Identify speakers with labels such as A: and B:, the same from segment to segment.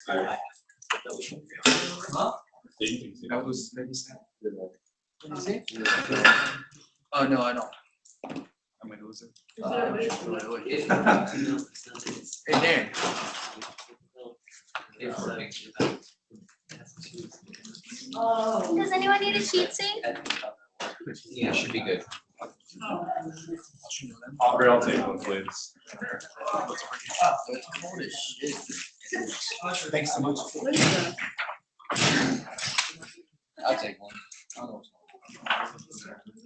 A: That was maybe sad.
B: Oh, no, I don't.
A: I'm a loser.
B: Hey, Dan.
C: Does anyone need a cheat sheet?
D: Yeah, should be good.
E: Aubrey, I'll take one, please.
B: Holy shit.
A: Thanks so much.
B: I'll take one.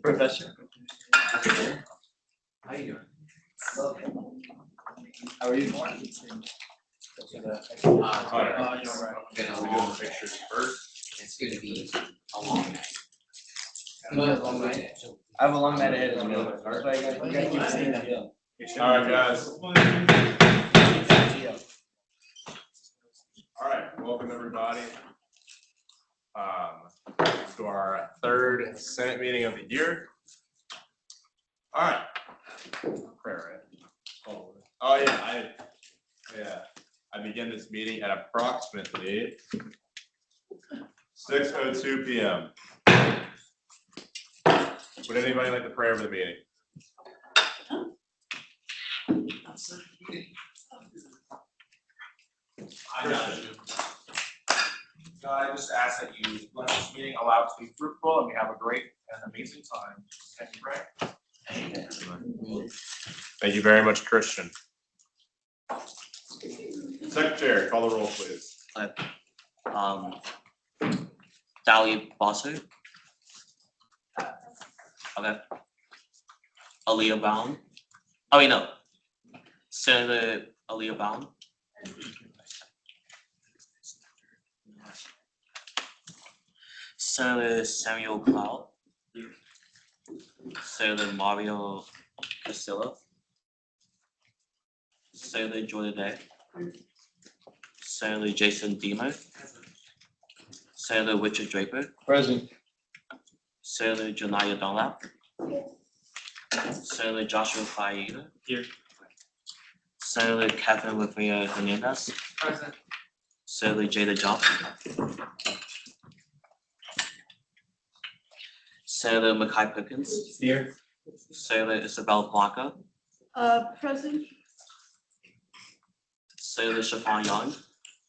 D: Professor. How you doing?
B: How are you?
E: All right.
B: You're right.
E: We're doing the pictures first.
D: It's gonna be a long night.
B: I have a long night ahead as well. That's why you gotta keep saying that.
E: All right, guys. All right, welcome everybody to our third Senate meeting of the year. All right. Prayer, right? Oh yeah, I begin this meeting at approximately 6:02 p.m. Would anybody like to pray over the meeting?
A: God, I just ask that you bless this meeting, allow it to be fruitful, and we have a great and amazing time. Thank you, pray.
E: Thank you very much, Christian. Secretary, call the roll, please.
F: Dali Bosser. Okay. Aaliyah Brown. Oh wait, no. Senator Aaliyah Brown. Senator Samuel Cloud. Senator Mario Castillo. Senator Jordan Day. Senator Jason Deemer. Senator Richard Draper.
B: Present.
F: Senator Janaya Dunlap. Senator Joshua Faieda.
A: Here.
F: Senator Catherine Rivera Hernandez.
A: Present.
F: Senator Jada Johnson. Senator Mackay Perkins.
A: Here.
F: Senator Isabel Blanca.
C: Present.
F: Senator Shafan Young.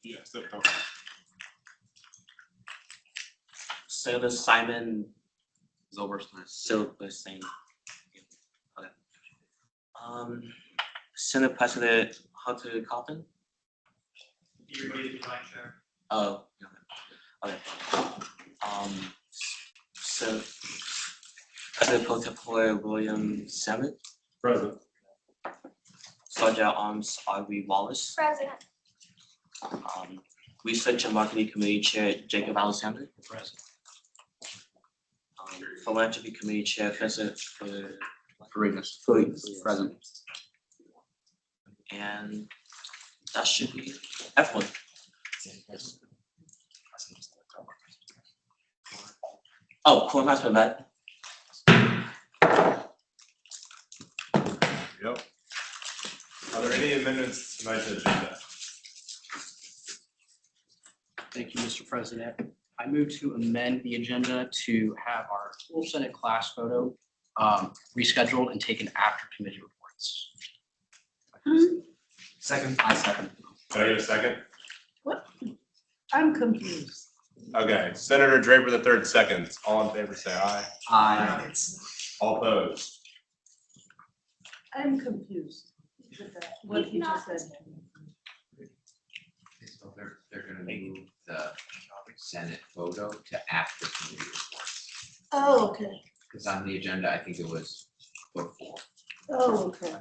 E: Yes.
F: Senator Simon Silverstein. Okay. Senate President Hunter Cotton.
A: You're ready to be vice chair.
F: Oh, okay. So President Pro Tempore William Samet.
E: Present.
F: Sergeant at Arms Aubrey Wallace.
C: Present.
F: Research and Marketing Committee Chair Jacob Alexander.
A: Present.
F: Philanthropy Committee Chair Vincent
D: Farinas.
F: Present. And that should be everyone. Oh, quorum has been met.
E: Yep. Are there any amendments to tonight's agenda?
G: Thank you, Mr. President. I move to amend the agenda to have our full Senate class photo rescheduled and taken after committee reports.
A: Second.
G: I second.
E: Can I get a second?
C: I'm confused.
E: Okay, Senator Draper the third seconds. All in favor, say aye.
G: Aye.
E: All opposed.
C: I'm confused with that, what he just said.
D: So they're gonna move the Senate photo to after committee reports.
C: Oh, okay.
D: Because on the agenda, I think it was before.
C: Oh, okay.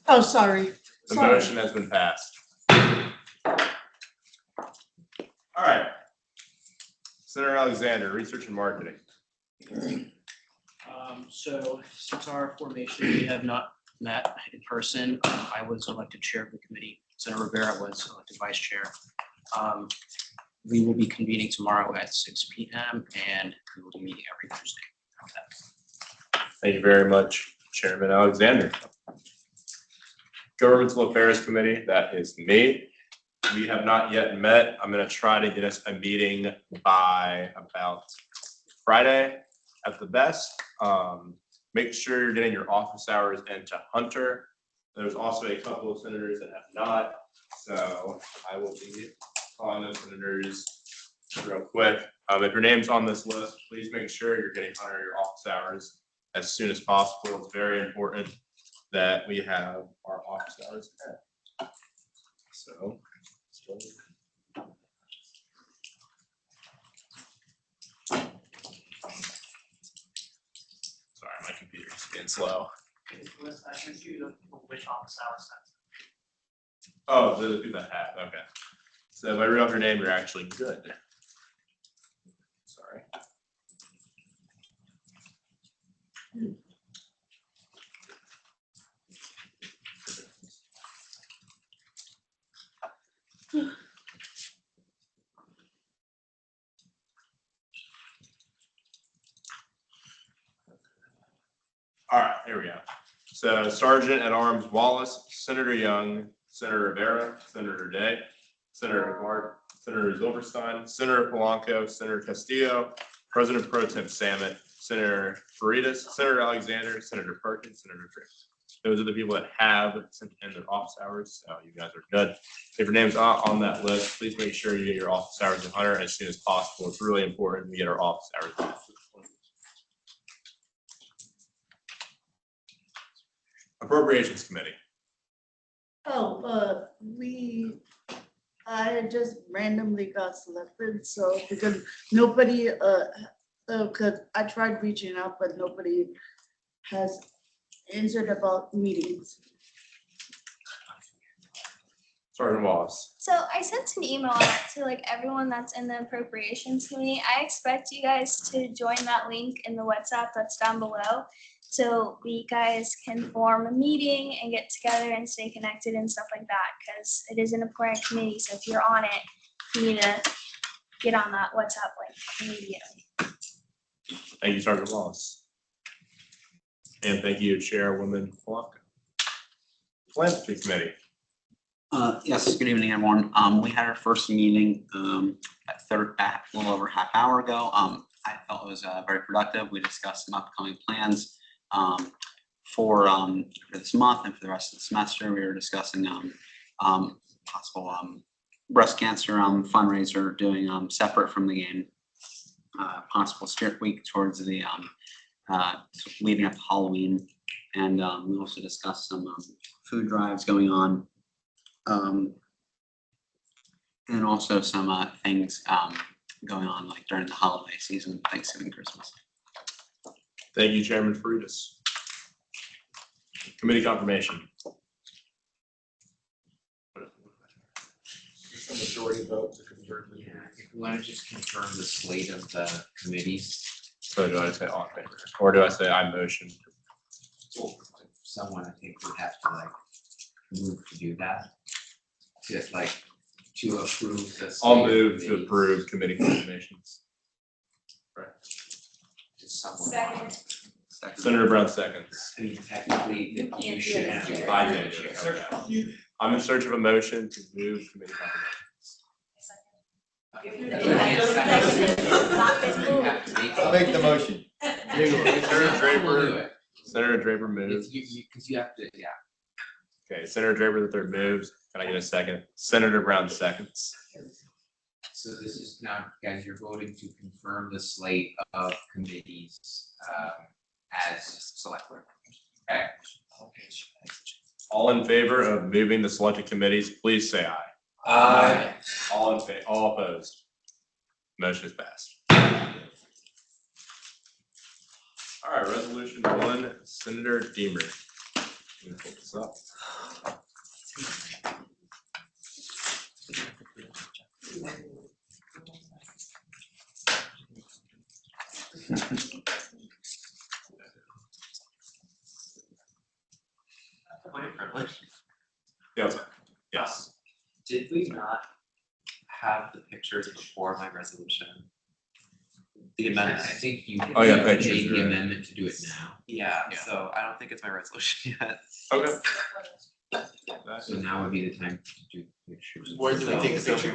C: Oh, sorry.
E: The
C: Sorry.
E: motion has been passed. All right. Senator Alexander, Research and Marketing.
G: So since our formation, we have not met in person. I was elected chair of the committee. Senator Rivera was elected vice chair. We will be convening tomorrow at 6 p.m. and we will be meeting every Thursday.
E: Thank you very much, Chairman Alexander. Governmental Affairs Committee, that is me. We have not yet met. I'm gonna try to get us a meeting by about Friday at the best. Make sure you're getting your office hours into Hunter. There's also a couple of senators that have not, so I will be calling those senators real quick. If your name's on this list, please make sure you're getting Hunter your office hours as soon as possible. It's very important that we have our office hours met. So. Sorry, my computer's being slow.
G: I sent you which office hours.
E: Oh, the people that have, okay. So if I read off your name, you're actually good. Sorry. All right, here we go. So Sergeant at Arms Wallace, Senator Young, Senator Rivera, Senator Day, Senator Hart, Senator Zilberstein, Senator Polanco, Senator Castillo, President Pro Tem Samet, Senator Faridas, Senator Alexander, Senator Perkins, Senator Drake. Those are the people that have sent in their office hours, so you guys are good. If your name's not on that list, please make sure you get your office hours in Hunter as soon as possible. It's really important we get our office hours in. Appropriations Committee.
C: Oh, I just randomly got selected, so because nobody, because I tried reaching out, but nobody has answered about meetings.
E: Sergeant Wallace.
H: So I sent an email out to like everyone that's in the appropriations committee. I expect you guys to join that link in the WhatsApp that's down below. So we guys can form a meeting and get together and stay connected and stuff like that, because it is an important committee. So if you're on it, you need to get on that WhatsApp link immediately.
E: Thank you, Sergeant Wallace. And thank you, Chairwoman Polanco. Philanthropy Committee.
F: Yes, good evening, everyone. We had our first meeting at a little over half hour ago. I felt it was very productive. We discussed some upcoming plans for this month and for the rest of the semester. We were discussing possible breast cancer fundraiser doing separate from the game, possible strip week towards the leading up to Halloween, and we also discussed some food drives going on. And also some things going on like during the holiday season, Thanksgiving, Christmas.
E: Thank you, Chairman Faridas. Committee confirmation. Majority vote to confirm.
D: Yeah, if we want to just confirm the slate of the committees.
E: So do I say all in favor, or do I say I motion?
D: Someone I think would have to like move to do that. To approve the. slate
E: I'll
D: of
E: move to
D: committees.
E: approve committee confirmations. Right.
D: Does someone
H: Second.
D: want-
E: Senator Brown seconds.
D: I mean, technically, you should have. to-
E: I did. I'm in search of a motion to move committee confirmations.
B: I'll make the motion.
E: Senator Draper, Senator Draper moves.
D: Because you have to, yeah.
E: Okay, Senator Draper the third moves. Can I get a second? Senator Brown seconds.
D: So this is now, guys, you're voting to confirm the slate of committees as selected. Okay.
E: All in favor of moving the selected committees, please say aye.
D: Aye.
E: All in favor, all opposed. Motion is passed. All right, resolution 1, Senator Deemer. Let me pull this up. Yes. Yes.
I: Did we not have the pictures before my resolution? The
D: I
I: amendment,
D: think you.
E: Oh, yeah,
D: made
E: pictures,
D: the
E: right.
D: amendment to do it now.
I: yeah,
E: Yeah.
I: so I don't think it's my resolution yet.
E: Okay. that.
D: So now would be the time to do pictures.
I: Where do we take the picture?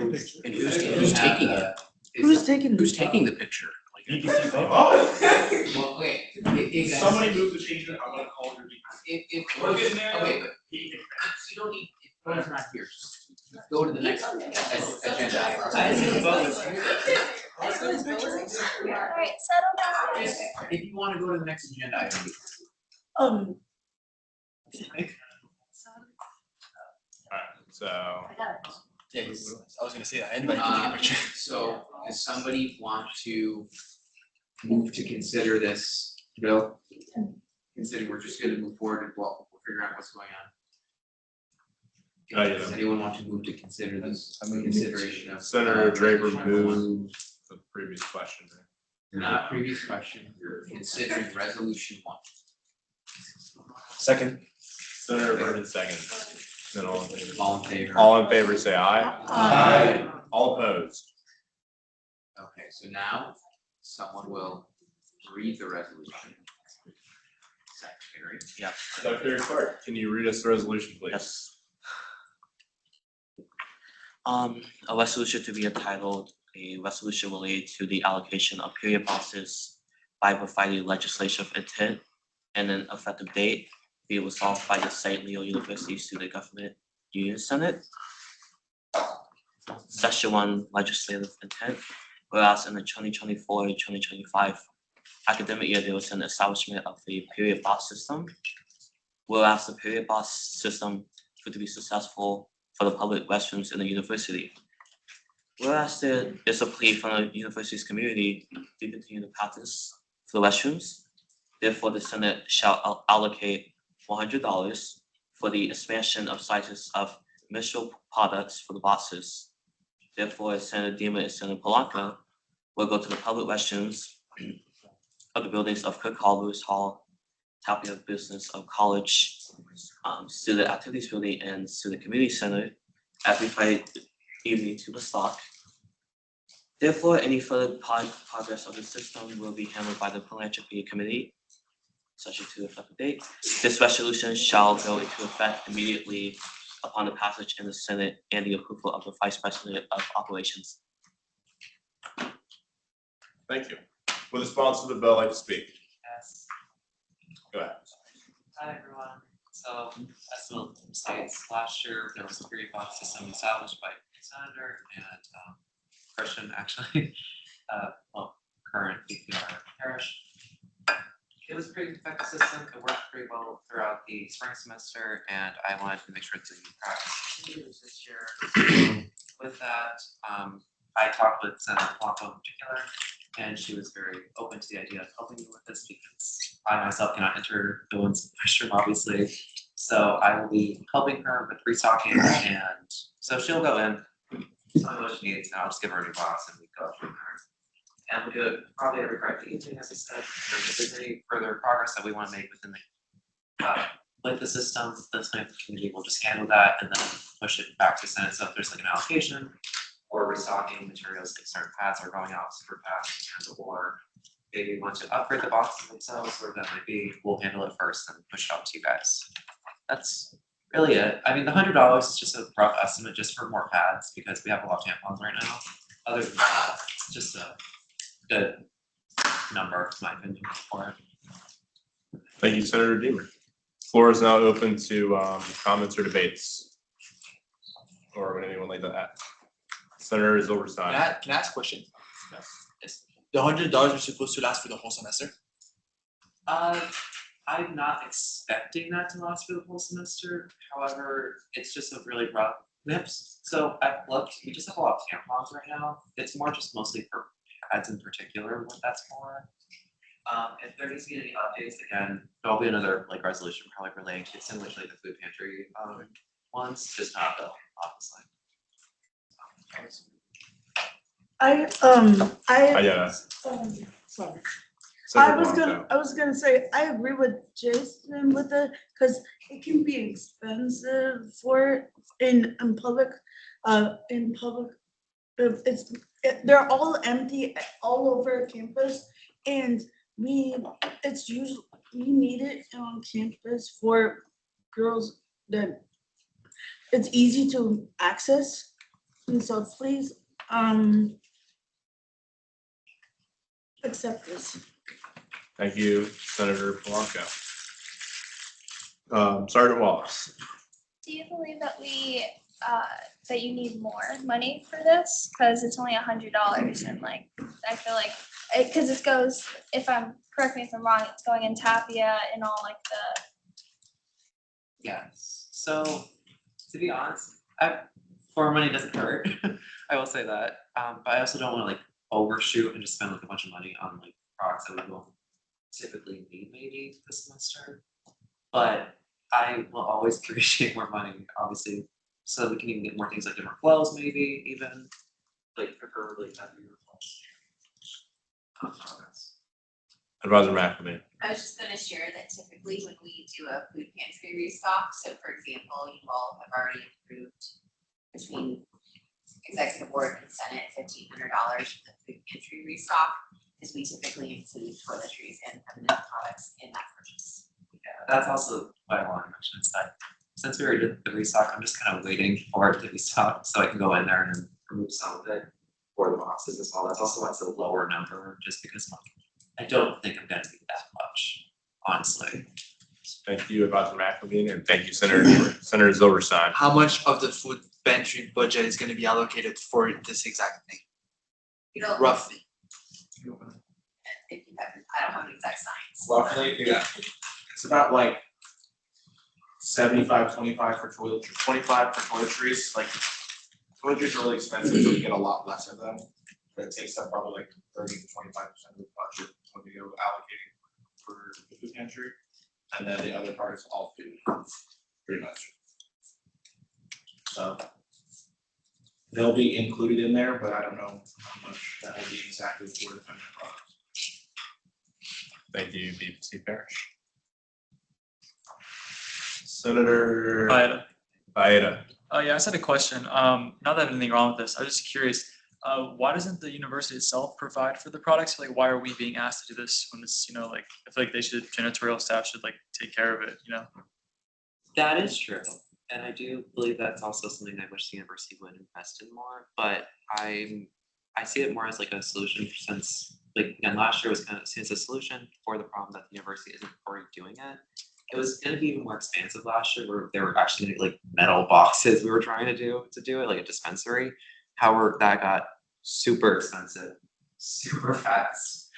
G: And who's taking it?
C: Who's taking?
G: Who's taking the picture? Like,
D: Well, okay,
A: Somebody move the change, I'm gonna call your.
D: if,
A: We're getting there.
D: okay, but you don't need, phone's not here, just go to the next agenda. item.
H: All right, settle down, guys.
D: If you wanna go to the next agenda item.
C: Um,
E: Alright, so,
B: Yeah, I was gonna say that, anybody can take a picture.
D: So, does somebody want to move to consider this bill? Considering we're just gonna move forward and we'll figure out what's going on.
E: yeah.
D: Does anyone want to move to consider this
B: I move-
D: consideration of?
E: Senator Draper
D: Resolution 1?
E: moved the previous question.
D: Not previous question, you're considering resolution 1.
B: Second.
E: Senator Burton second. Then all in favor.
D: All in favor?
E: All in favor, say aye.
C: Aye.
E: All opposed.
D: Okay, so now someone will read the resolution. Secretary.
F: Yeah.
E: Secretary Clark, can you read us the resolution, please?
F: Yes. A resolution to be entitled, a resolution related to the allocation of period passes by providing legislative intent and an effective date, be resolved by the St. Leo University Student Government Union Senate. Section 1 legislative intent, whereas in the 2024-2025 academic year, there was an establishment of the period pass system. Whereas the period pass system proved to be successful for the public restrooms in the university. Whereas there is a plea from the university's community to continue the practice for the restrooms. Therefore, the Senate shall allocate $100 for the expansion of sizes of menstrual products for the boxes. Therefore, Senator Deemer and Senator Polanco will go to the public restrooms of the buildings of Cook Hall, Lewis Hall, Tapia Business of College, Student Activities Building, and Student Community Center every Friday evening to the stock. Therefore, any further progress of the system will be handled by the Philanthropy Committee, subject to the effective date. This resolution shall go into effect immediately upon the passage in the Senate and the approval of the Vice President of Operations.
E: Thank you. Will the sponsor of the bill like to speak?
I: Yes.
E: Go ahead.
I: Hi, everyone. So, as the states, last year, there was a period box system established by the Senator and Christian, actually, current DPR parish. It was a pretty effective system. It worked pretty well throughout the spring semester, and I wanted to make sure that the practice continues this year. With that, I talked with Senator Polanco in particular, and she was very open to the idea of helping me with this because I myself cannot enter the women's restroom, obviously. So I will be helping her with restocking, and so she'll go in, tell me what she needs, and I'll just give her a new box and we go from there. And we'll do it probably every Friday evening, as I said. If there's any further progress that we want to make within the with the system, the Philanthropy Committee will just handle that and then push it back to Senate. So if there's like an allocation or restocking materials, like certain pads are going out for pads, or maybe want to upgrade the boxes themselves, or that might be, we'll handle it first and push it out to you guys. That's really it. I mean, the $100 is just a rough estimate just for more pads because we have a lot of tampons right now. Other than that, it's just a good number, in my opinion, for it.
E: Thank you, Senator Deemer. Floor is now open to comments or debates. Or would anyone like to add? Senator Zilberstein.
J: Can I ask a question?
E: Yes.
J: Yes. The $100 are supposed to last for the whole semester?
I: I'm not expecting that to last for the whole semester. However, it's just a really rough nips. So I've looked, we just have a lot of tampons right now. It's more just mostly for pads in particular, what that's for. If there needs to be any updates, again, there'll be another like resolution probably relating to similar to like the food pantry ones, just not the obviously.
E: Yeah.
C: Sorry.
E: Senator
C: I was gonna say, I agree with Jason with it, because it can be expensive for in public, they're all empty all over campus, and it's usually, we need it on campus for girls that it's easy to access. And so please, accept this.
E: Thank you, Senator Polanco. Sergeant Wallace.
H: Do you believe that that you need more money for this? Cause it's only $100 and like, I feel like, cause it goes, correct me if I'm wrong, it's going in Tapia and all like the.
I: Yes, so to be honest, more money doesn't hurt. I will say that, but I also don't want to like overshoot and just spend like a bunch of money on like products that we won't typically need maybe this semester. But I will always appreciate more money, obviously, so we can even get more things like different flows, maybe even like preferably heavier flows.
E: Advisor McNamee.
K: I was just gonna share that typically when we do a food pantry restock, so for example, you all have already approved between executive board and senate $1,500 for the food pantry restock, because we typically include toiletries and feminine products in that purchase.
I: Yeah, that's also what I want to mention is that since we already did the restock, I'm just kind of waiting for it to be stocked so I can go in there and remove some of it for the boxes as well. That's also why it's a lower number, just because I don't think I'm gonna need that much, honestly.
E: Thank you, Advisor McNamee, and thank you, Senator Zilberstein.
J: How much of the food pantry budget is gonna be allocated for this exact thing,
K: You know,
J: roughly?
K: if you have, I don't have an exact science.
A: Roughly, yeah, it's about like 75-25 for toiletries, 25 for toiletries, like toiletries are really expensive, so we get a lot less of them. But it takes up probably like 30-25% of the budget when we go allocating for the food pantry. And then the other part is all food, pretty much. So they'll be included in there, but I don't know how much that will be exactly for the finished product.
E: Thank you, BPC Parish. Senator Baeta.
L: Yeah, I just had a question. Not that I have anything wrong with this. I was just curious. Why doesn't the university itself provide for the products? Like, why are we being asked to do this when it's, like, I feel like janitorial staff should like take care of it,
I: That is true, and I do believe that's also something I wish the university would invest in more, but I see it more as like a solution since, like, again, last year was kind of seen as a solution for the problem that the university isn't already doing it. It was gonna be even more expansive last year, where there were actually gonna be like metal boxes we were trying to do it, like a dispensary. However, that got super expensive, super fast.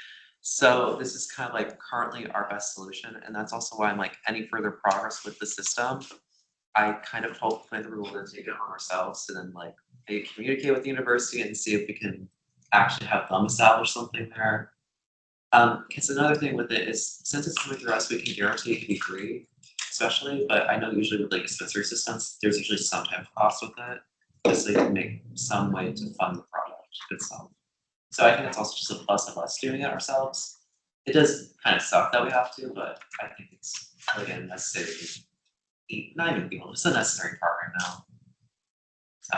I: So this is kind of like currently our best solution, and that's also why I'm like, any further progress with the system, I kind of hope that we will then take it on ourselves to then like maybe communicate with the university and see if we can actually have them establish something there. Because another thing with it is, since it's coming through us, we can guarantee it can be free, especially, but I know usually with like dispensary systems, there's usually some type of cost with it, just so you can make some way to fund the product itself. So I think it's also just a plus of us doing it ourselves. It does kind of suck that we have to, but I think it's, again, necessary. Not even people, it's a necessary part right now. So.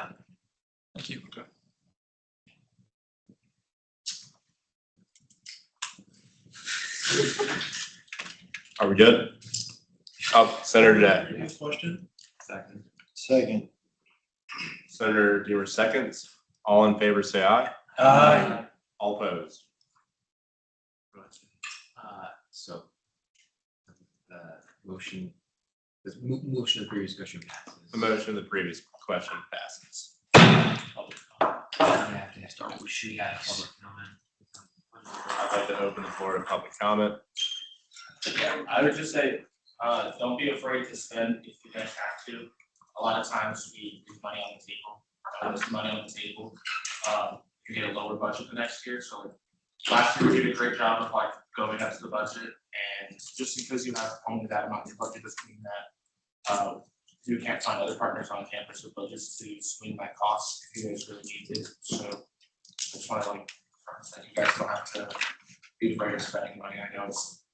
L: Thank you. Okay.
E: Are we good? Oh, Senator Day.
J: Next question.
B: Second.
E: Senator Dewer seconds. All in favor, say aye.
B: Aye.
E: All opposed.
D: So the motion of previous question passes.
E: The motion of the previous question passes.
D: We got public comment.
E: I'd like to open the floor to public comment.
A: Yeah, I would just say, don't be afraid to spend if you guys have to. A lot of times we leave money on the table. There's money on the table. You get a lower budget the next year. So last year we did a great job of like going up to the budget, and just because you have only that amount in your budget doesn't mean that you can't find other partners on campus with budgets to swing that cost if you guys really need it. So I just want to like that you guys don't have to be afraid of spending money. I know it's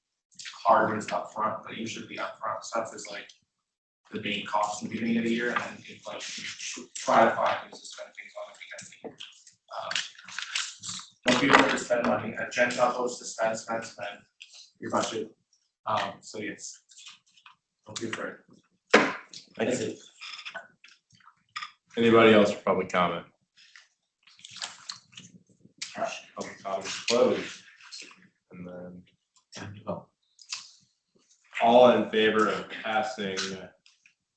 A: hard when it's upfront, but usually the upfront stuff is like the main cost in the beginning of the year, and then it's like you try to find ways to spend things on the weekend. Don't be afraid to spend money. At Gen Telcos to spend your budget. So yes, don't be afraid.
E: Thank you. Anybody else for public comment? All right, public comment is closed. And then all in favor of passing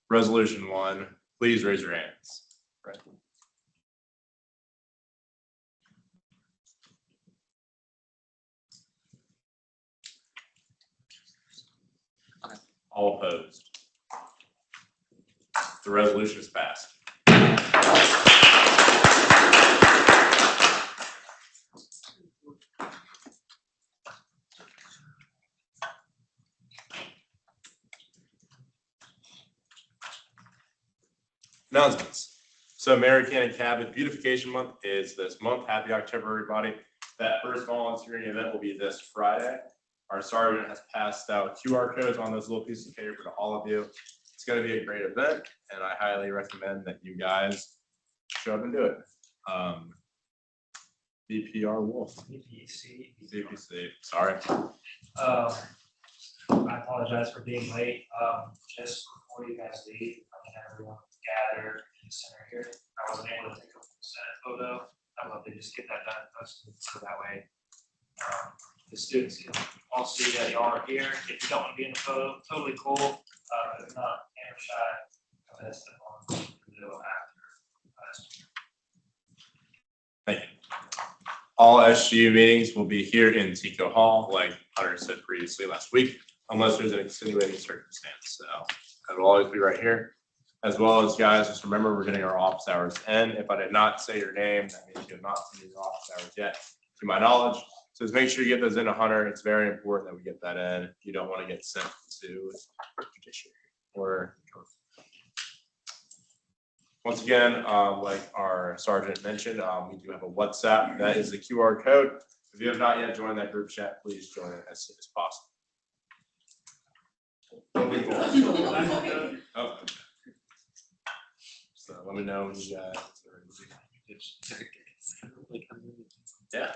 E: resolution 1, please raise your hands. Right. All opposed. The resolution is passed. Announcements. So Mary Cannon Cabin Beautification Month is this month. Happy October, everybody. That first volunteering event will be this Friday. Our sergeant has passed out QR codes on those little pieces of paper to all of you. It's going to be a great event, and I highly recommend that you guys show up and do it. BPR Wolf. BPC, sorry.
M: I apologize for being late. Just before you guys leave, I'm gonna have everyone gather in the center here. I wasn't able to take a Senate photo. I'd love to just get that done, so that way the students can all see that y'all are here. If you don't want to be in the photo, totally cool. If not, camera shy, that's the one video after.
E: Thank you. All SGU meetings will be here in Tico Hall, like Hunter said previously last week, unless there's an extenuating circumstance. So that will always be right here. As well as, guys, just remember we're getting our office hours in. If I did not say your name, that means you have not seen your office hours yet, to my knowledge. So just make sure you get those in to Hunter. It's very important that we get that in. You don't want to get sent to judiciary or. Once again, like our sergeant mentioned, we do have a WhatsApp. That is the QR code. If you have not yet joined that group chat, please join it as soon as possible. Oh, okay. So let me know when you guys are ready. Yeah.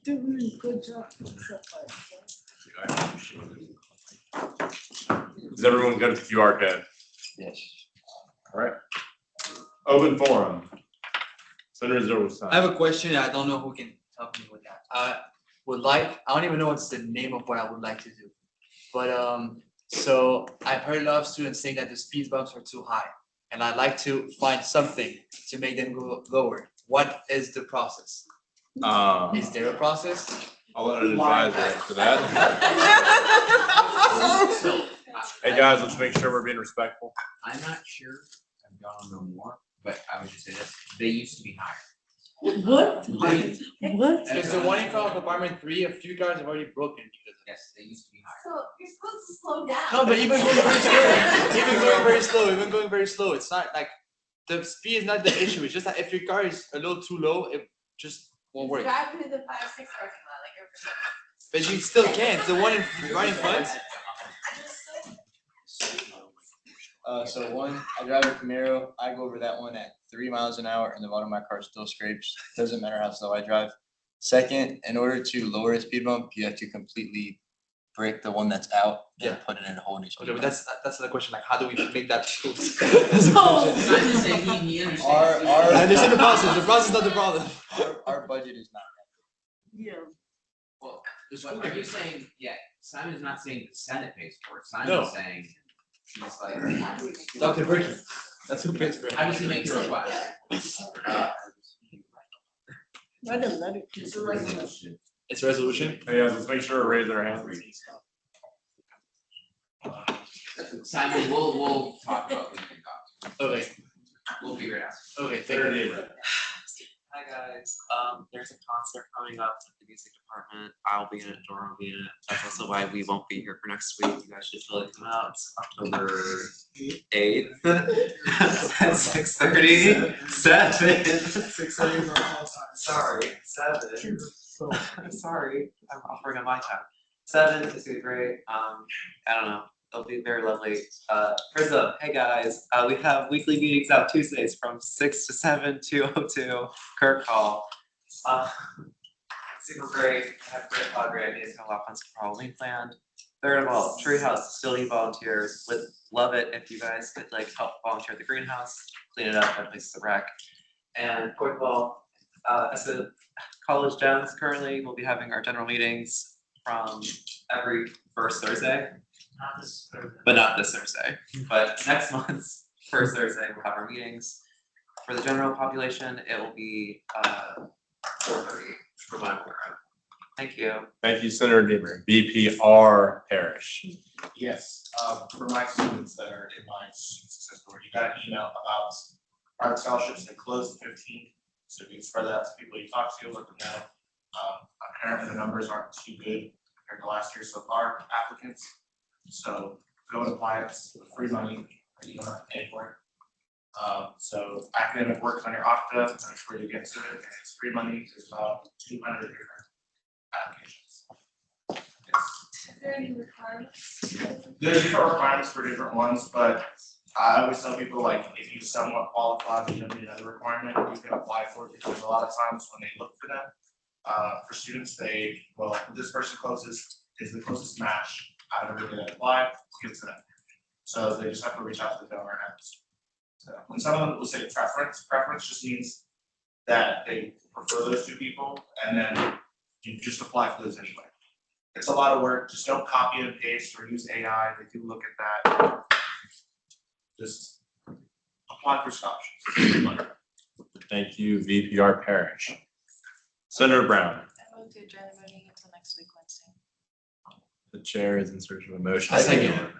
C: Doing a good job.
E: Is everyone good with the QR code?
B: Yes.
E: All right. Open forum. Senator Zerwin.
J: I have a question. I don't know who can help me with that. I don't even know what's the name of what I would like to do. But so I've heard a lot of students saying that the speed bumps are too high. And I'd like to find something to make them go lower. What is the process? Is there a process?
E: I'll let an advisor answer that. Hey guys, let's make sure we're being respectful.
D: I'm not sure, I've gone no more, but I would just say this, they used to be higher.
C: What? What?
J: Because the one in front of compartment 3, a few cars have already broken because of
D: Yes, they used to be higher.
K: So you're supposed to slow down.
J: No, but even going very slow, it's not like the speed is not the issue. It's just that if your car is a little too low, it just won't work.
K: Drive through the 5-6 parking lot like you're.
J: But you still can't. The one right in front.
B: So one, I drive a Camaro, I go over that one at 3 miles an hour and the bottom of my car still scrapes. Doesn't matter how slow I drive. Second, in order to lower a speed bump, you have to completely break the one that's out and put it in a whole new speed
J: Okay, but
B: bump.
J: that's the question. Like, how do we make that smooth?
D: I'm just saying, he understands.
J: I understand the process. The process is not the problem.
B: Our budget is not
C: Yeah.
D: Well, but are you saying, yeah, Simon's not saying the Senate pays for it,
J: No.
D: Simon's saying, he's like,
J: Dr. Bricky. That's who pays for it.
D: how does he make the request?
C: Write a letter to
D: It's a resolution.
J: It's a resolution.
E: Hey guys, let's make sure we raise our hands.
D: Simon, we'll talk about what you got.
J: Okay.
D: We'll figure it out.
J: Okay. Thank you.
I: Hi guys, there's a concert coming up at the music department. I'll be in it, Dora will be in it. That's also why we won't be here for next week. You guys should totally come out. It's October 8th at 6:30. 7. Sorry, 7. Sorry, I'm offering on my time. 7 is gonna be great. I don't know. It'll be very lovely. Prism, hey guys, we have weekly meetings out Tuesdays from 6 to 7, 202 Kirk Hall. Super great. I have great ideas how lots for Halloween planned. Third of all, Treehouse still need volunteers. Would love it if you guys could like help volunteer at the greenhouse, clean it up, that place is a wreck. And fourth of all, as the college gems currently, we'll be having our general meetings from every first Thursday.
M: Not this Thursday.
I: But not this Thursday. But next month's first Thursday, we'll have our meetings. For the general population, it will be 4:30 for my work. Thank you.
E: Thank you, Senator Deaver. VPR Parish.
A: Yes, for my students that are in my student success board, you got an email about private scholarships that closed the 15th. So you can spread that out to people you talk to, let them know. Apparently the numbers aren't too good compared to last year so far, applicants. So go and apply, it's free money, you don't have to pay for it. So academic work on your Okta, that's where you get to it, and it's free money, there's about 200 different applications.
H: Is there any requirements?
A: There's different requirements for different ones, but I always tell people, like, if you somewhat qualify, but you don't need another requirement, you can apply for it, because a lot of times when they look for them, for students, well, this person is the closest match out of everybody that apply, gives to them. So they just have to reach out to the donor and ask. So when someone will say preference just means that they prefer those two people, and then you just apply for those anyway. It's a lot of work, just don't copy and paste or use AI, they do look at that. Just apply for scholarships.
E: Thank you, VPR Parish. Senator Brown.
K: I move to adjourn the meeting until next week, Wednesday.
E: The chair is in search of a motion.
J: I second.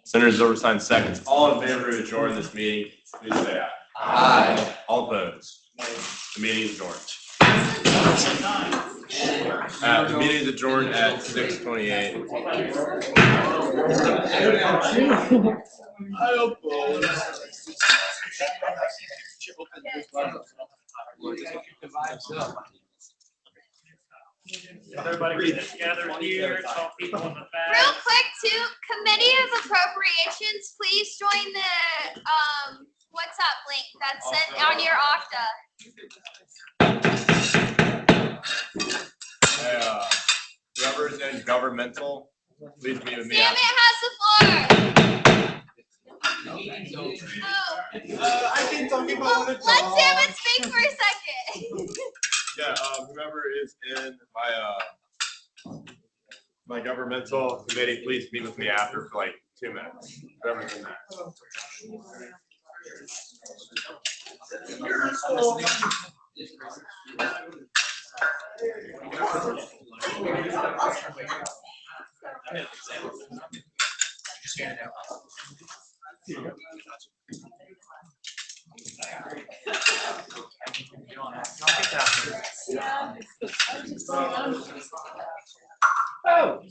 E: Senator Silverstein seconds. All in favor to adjourn this meeting, please say aye.
J: Aye.
E: All opposed. The meeting is adjourned. The meeting is adjourned at 6:28.
M: Everybody get together here, tell people in the back.
H: Real quick too, Committee of Appropriations, please join the WhatsApp link that's sent on your Okta.
E: Whoever is in governmental, please meet with me.
H: Samit has the floor.
E: I can talk about
H: Let Samit speak for a second.
E: Yeah, whoever is in my governmental committee, please meet with me after for like 2 minutes. Whoever's in that.
I: Oh, good.